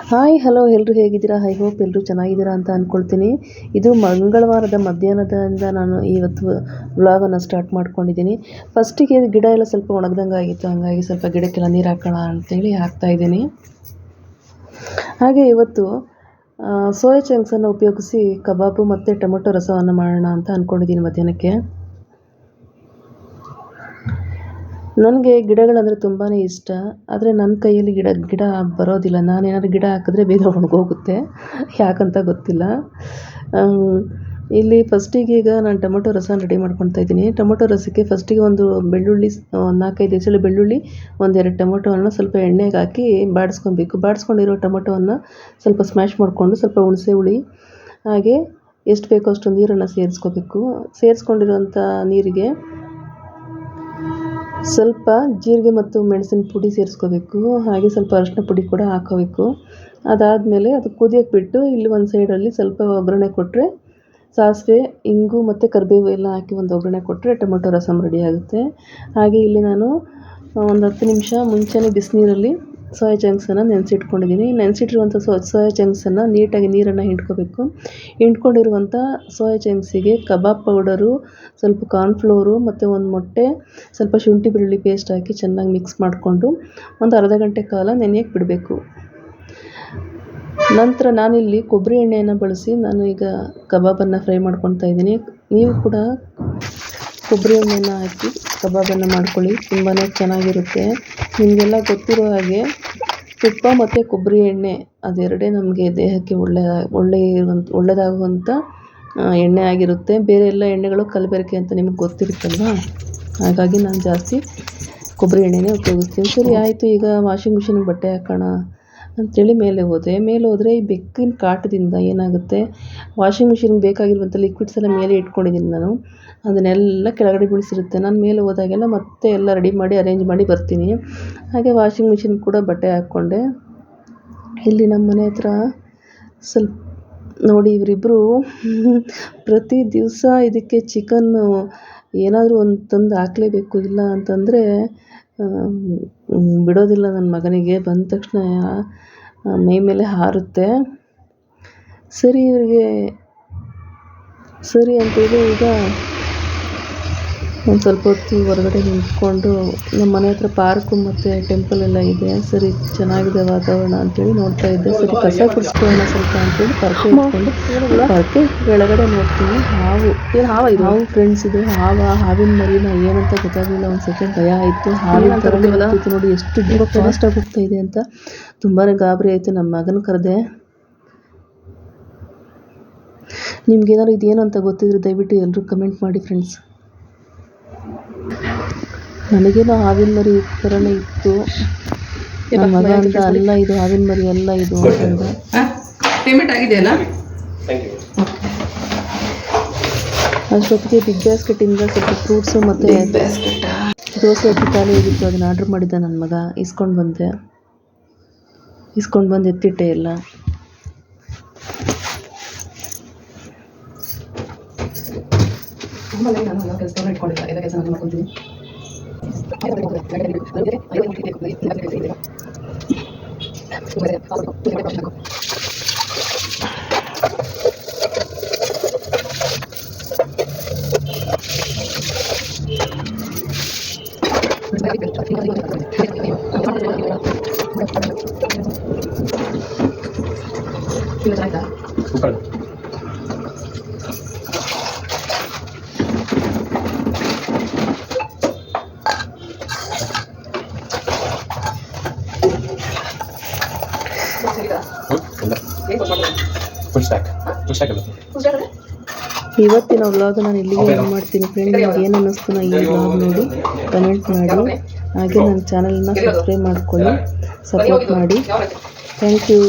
Hi hello ಎಲ್ಲರೂ ಹೇಗಿದ್ದೀರಾ? I hope ಎಲ್ಲರೂ ಚೆನ್ನಾಗಿದ್ದೀರಾ ಅಂತ ಅಂದ್ಕೊಳ್ತೀನಿ. ಇದು ಮಂಗಳವಾರದ ಮಧ್ಯಾಹ್ನದಿಂದ ನಾನು ಇವತ್ತು ವ್ಲಾಗನ್ನು ಸ್ಟಾರ್ಟ್ ಮಾಡ್ಕೊಂಡಿದ್ದೀನಿ. ಫಸ್ಟಿಗೆ ಗಿಡ ಎಲ್ಲ ಸ್ವಲ್ಪ ಒಣಗ್ದಂಗೆ ಆಗಿತ್ತು, ಹಾಗಾಗಿ ಸ್ವಲ್ಪ ಗಿಡಕ್ಕೆಲ್ಲ ನೀರು ಹಾಕೋಣ ಅಂತೇಳಿ ಹಾಕ್ತಾಯಿದ್ದೀನಿ. ಹಾಗೆ ಇವತ್ತು ಸೋಯಾ ಚಂಕ್ಸನ್ನು ಉಪಯೋಗಿಸಿ ಕಬಾಬು ಮತ್ತು ಟೊಮೆಟೊ ರಸವನ್ನು ಮಾಡೋಣ ಅಂತ ಅಂದ್ಕೊಂಡಿದ್ದೀನಿ ಮಧ್ಯಾಹ್ನಕ್ಕೆ. ನನಗೆ ಗಿಡಗಳಂದರೆ ತುಂಬಾ ಇಷ್ಟ, ಆದರೆ ನನ್ನ ಕೈಯಲ್ಲಿ ಗಿಡ ಬರೋದಿಲ್ಲ. ನಾನೇನಾದ್ರು ಗಿಡ ಹಾಕಿದ್ರೆ ಬೇಗ ಒಣಗೋಗುತ್ತೆ, ಯಾಕಂತ ಗೊತ್ತಿಲ್ಲ. ಇಲ್ಲಿ ಫಸ್ಟಿಗೆ ಈಗ ನಾನು ಟೊಮೆಟೊ ರಸ ರೆಡಿ ಮಾಡ್ಕೊತಾ ಇದ್ದೀನಿ. ಟೊಮೆಟೊ ರಸಕ್ಕೆ ಫಸ್ಟಿಗೆ ಒಂದು ಬೆಳ್ಳುಳ್ಳಿ, 4-5 ಎಸಳು ಬೆಳ್ಳುಳ್ಳಿ, 1-2 ಟೊಮೆಟೊವನ್ನು ಸ್ವಲ್ಪ ಎಣ್ಣೆಗೆ ಹಾಕಿ ಬಾಡಿಸ್ಕೊಬೇಕು. ಬಾಡಿಸ್ಕೊಂಡಿರೋ ಟೊಮೆಟೊವನ್ನು ಸ್ವಲ್ಪ ಸ್ಮ್ಯಾಶ್ ಮಾಡಿಕೊಂಡು ಸ್ವಲ್ಪ ಹುಣಸೆ ಹುಳಿ ಹಾಗೆ ಎಷ್ಟು ಬೇಕೋ ಅಷ್ಟು ನೀರನ್ನು ಸೇರಿಸ್ಕೋಬೇಕು. ಸೇರಿಸ್ಕೊಂಡಿರೋಂಥ ನೀರಿಗೆ ಸ್ವಲ್ಪ ಜೀರಿಗೆ ಮತ್ತು ಮೆಣಸಿನ ಪುಡಿ ಸೇರಿಸ್ಕೋಬೇಕು. ಹಾಗೆ ಸ್ವಲ್ಪ ಅರಿಶಿನ ಪುಡಿ ಕೂಡ ಹಾಕೋಬೇಕು. ಅದಾದಮೇಲೆ ಅದು ಕುದಿಯೋಕ್ಕೆ ಬಿಟ್ಟು ಇಲ್ಲಿ ಒಂದು ಸೈಡಲ್ಲಿ ಸ್ವಲ್ಪ ಒಗ್ಗರಣೆ ಕೊಟ್ಟರೆ, ಸಾಸಿವೆ, ಇಂಗು ಮತ್ತು ಕರಿಬೇವು ಎಲ್ಲ ಹಾಕಿ ಒಂದು ಒಗ್ಗರಣೆ ಕೊಟ್ಟರೆ ಟೊಮೆಟೊ ರಸಮ್ ರೆಡಿ ಆಗುತ್ತೆ. ಹಾಗೆ ಇಲ್ಲಿ ನಾನು ಒಂದು 10 ನಿಮಿಷ ಮುಂಚೆನೇ ಬಿಸಿನೀರಲ್ಲಿ ಸೋಯಾ ಚಂಕ್ಸನ್ನು ನೆನೆಸಿಟ್ಕೊಂಡಿದ್ದೀನಿ. ನೆನೆಸಿಟ್ಟಿರುವಂಥ ಸೋಯಾ ಚಂಕ್ಸನ್ನು ನೀಟಾಗಿ ನೀರನ್ನು ಹಿಂಡ್ಕೋಬೇಕು. ಹಿಂಡ್ಕೊಂಡಿರುವಂಥ ಸೋಯಾ ಚಂಕ್ಸಿಗೆ ಕಬಾಬ್ ಪೌಡರು, ಸ್ವಲ್ಪ ಕಾರ್ನ್ಫ್ಲೋರು ಮತ್ತು ಒಂದು ಮೊಟ್ಟೆ, ಸ್ವಲ್ಪ ಶುಂಠಿ ಬೆಳ್ಳುಳ್ಳಿ ಪೇಸ್ಟ್ ಹಾಕಿ ಚೆನ್ನಾಗಿ ಮಿಕ್ಸ್ ಮಾಡಿಕೊಂಡು ಒಂದು ಅರ್ಧ ಗಂಟೆ ಕಾಲ ನೆನೆಯಕ್ಕೆ ಬಿಡಬೇಕು. ನಂತರ ನಾನಿಲ್ಲಿ ಕೊಬ್ಬರಿ ಎಣ್ಣೆಯನ್ನು ಬಳಸಿ ನಾನು ಈಗ ಕಬಾಬನ್ನು ಫ್ರೈ ಮಾಡ್ಕೊತಾ ಇದ್ದೀನಿ. ನೀವು ಕೂಡ ಕೊಬ್ಬರಿ ಎಣ್ಣೆಯನ್ನು ಹಾಕಿ ಕಬಾಬನ್ನು ಮಾಡ್ಕೊಳ್ಳಿ, ತುಂಬಾ ಚೆನ್ನಾಗಿರುತ್ತೆ. ನಿಮಗೆಲ್ಲ ಗೊತ್ತಿರೋ ಹಾಗೆ ತುಪ್ಪ ಮತ್ತು ಕೊಬ್ಬರಿ ಎಣ್ಣೆ ಅದೆರಡೇ ನಮಗೆ ದೇಹಕ್ಕೆ ಒಳ್ಳೆಯದಾಗುವಂಥ ಎಣ್ಣೆ ಆಗಿರುತ್ತೆ. ಬೇರೆ ಎಲ್ಲ ಎಣ್ಣೆಗಳು ಕಲಬೆರಕೆ ಅಂತ ನಿಮಗೆ ಗೊತ್ತಿರುತ್ತಲ್ವ, ಹಾಗಾಗಿ ನಾನು ಜಾಸ್ತಿ ಕೊಬ್ಬರಿ ಎಣ್ಣೆನೇ ಉಪಯೋಗಿಸ್ತೀನಿ. ಸರಿ ಆಯಿತು, ಈಗ ವಾಷಿಂಗ್ ಮಿಷಿನ್ಗೆ ಬಟ್ಟೆ ಹಾಕೋಣ ಅಂಥೇಳಿ ಮೇಲೆ ಹೋದರೆ ಈ ಬೆಕ್ಕಿನ ಕಾಟದಿಂದ ಏನಾಗುತ್ತೆ, ವಾಷಿಂಗ್ ಮಿಷಿನ್ಗೆ ಬೇಕಾಗಿರುವಂಥ ಲಿಕ್ವಿಡ್ಸ್ ಎಲ್ಲ ಮೇಲೆ ಇಟ್ಕೊಂಡಿದ್ದೀನಿ ನಾನು, ಅದನ್ನೆಲ್ಲ ಕೆಳಗಡೆ ಬೀಳಿಸಿರುತ್ತೆ. ನಾನು ಮೇಲೆ ಹೋದಾಗೆಲ್ಲ ಮತ್ತೆ ಎಲ್ಲ ರೆಡಿ ಮಾಡಿ ಅರೇಂಜ್ ಮಾಡಿ ಬರ್ತೀನಿ. ಹಾಗೆ ವಾಷಿಂಗ್ ಮಿಷಿನ್ ಕೂಡ ಬಟ್ಟೆ ಹಾಕ್ಕೊಂಡೆ. ಇಲ್ಲಿ ನಮ್ಮ ಮನೆ ಹತ್ರ ಸ್ವಲ್ಪ ನೋಡಿ, ಇವರಿಬ್ಬರು ಪ್ರತಿ ದಿವಸ ಇದಕ್ಕೆ ಚಿಕನ್ನು ಏನಾದರೂ ಒಂದು ತಂದು ಹಾಕಲೇಬೇಕು, ಇಲ್ಲ ಅಂತಂದರೆ ಬಿಡೋದಿಲ್ಲ. ನನ್ನ ಮಗನಿಗೆ ಬಂದ ತಕ್ಷಣ ಮೈ ಮೇಲೆ ಹಾರುತ್ತೆ. ಸರಿ ಅಂತೇಳಿ ಈಗ ಒಂದು ಸ್ವಲ್ಪ ಹೊತ್ತು ಹೊರಗಡೆ ನಿಂತ್ಕೊಂಡು, ನಮ್ಮ ಮನೆ ಹತ್ರ ಪಾರ್ಕು ಮತ್ತು ಟೆಂಪಲ್ ಎಲ್ಲ ಇದೆ. ಸರಿ ಚೆನ್ನಾಗಿದೆ ವಾತಾವರಣ ಅಂತೇಳಿ ನೋಡ್ತಾ ಇದ್ದೆ. ಸರಿ ಕಸ ಗುಡಿಸ್ಕೊಳ್ಳೋಣ ಸ್ವಲ್ಪ ಅಂತೇಳಿ ಪರ್ಕೆ ಇಟ್ಕೊಂಡು ಪರ್ಕೆ ಕೆಳಗಡೆ ನೋಡ್ತೀನಿ. ಹಾವು ಫ್ರೆಂಡ್ಸ್ ಇದೆ. ಹಾವಿನ ಮರಿನ ಏನಂತ ಗೊತ್ತಾಗಲಿಲ್ಲ. ಒಂದು ಸೆಕೆಂಡ್ ಭಯ ಆಯಿತು. ಹಾವಿನ ಥರ ನೋಡಿ ಎಷ್ಟು ಫಾಸ್ಟಾಗಿ ಹೋಗ್ತಾ ಇದೆ ಅಂತ ತುಂಬಾ ಗಾಬರಿ ಆಯಿತು. ನಮ್ಮ ಮಗನ ಕರೆದೆ. ನಿಮ್ಗೇನಾದ್ರು ಇದೇನು ಅಂತ ಗೊತ್ತಿದ್ರೆ ದಯವಿಟ್ಟು ಎಲ್ಲರೂ ಕಮೆಂಟ್ ಮಾಡಿ ಫ್ರೆಂಡ್ಸ್. ನನಗೇನೋ ಹಾವಿನ ಮರಿ ಥರನೇ ಇತ್ತು. ನನ್ನ ಮಗ ಅಂತ ಅಲ್ಲ ಇದು ಹಾವಿನ ಮರಿ ಅಲ್ಲ ಇದು ಅಂತಂದ. ಪೇಮೆಂಟ್ ಆಗಿದೆಯಲ್ಲ. ಅಷ್ಟೊತ್ತಿಗೆ ಬಿಗ್ ಬಾಸ್ಕೆಟಿಂದ ಸ್ವಲ್ಪ ಫ್ರೂಟ್ಸು ಮತ್ತು ದೋಸೆ ಅಕ್ಕಿ ಖಾಲಿ ಹೋಗಿತ್ತು, ಅದನ್ನು ಆರ್ಡ್ರ್ ಮಾಡಿದ್ದ ನನ್ನ ಮಗ. ಇಸ್ಕೊಂಡು ಬಂದು ಎತ್ತಿಟ್ಟೆ ಎಲ್ಲ. ನಾನು ಕೆಲಸ ಇಟ್ಕೊಂಡಿಲ್ಲ, ಎಲ್ಲ ಕೆಲಸ ನಾನು ಮಾಡ್ಕೊತೀನಿ. ಸೂಪರ್. ಇವತ್ತಿನ ವ್ಲಾಗ್ ನಾನು ಇಲ್ಲಿಗೆ ಎಂಡ್ ಮಾಡ್ತೀನಿ ಫ್ರೆಂಡ್. ನಿಮ್ಗೆ ಏನು ಅನ್ನಿಸ್ತು ಈ ವ್ಲಾಗ್ ನೋಡಿ ಕಮೆಂಟ್ ಮಾಡಿ. ಹಾಗೆ ನನ್ನ ಚಾನಲ್ನ ಸಬ್ಸ್ಕ್ರೈಬ್ ಮಾಡ್ಕೊಳ್ಳಿ, ಸಪೋರ್ಟ್ ಮಾಡಿ. Thank you.